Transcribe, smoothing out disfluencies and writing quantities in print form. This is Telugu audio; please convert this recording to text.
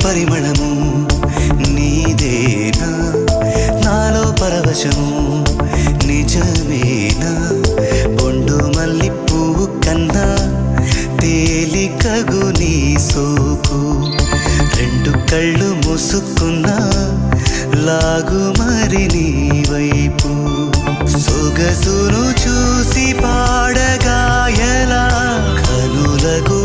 పరిమళము నీదేనా నాలో పరవశము నిజమేనా బొండు మల్లి పువ్వు కన్నా తేలికగు నీ సోకు రెండు కళ్ళు మూసుకున్నా లాగు మరి నీ వైపు సొగసును చూసి పాడగాయలా కనులకు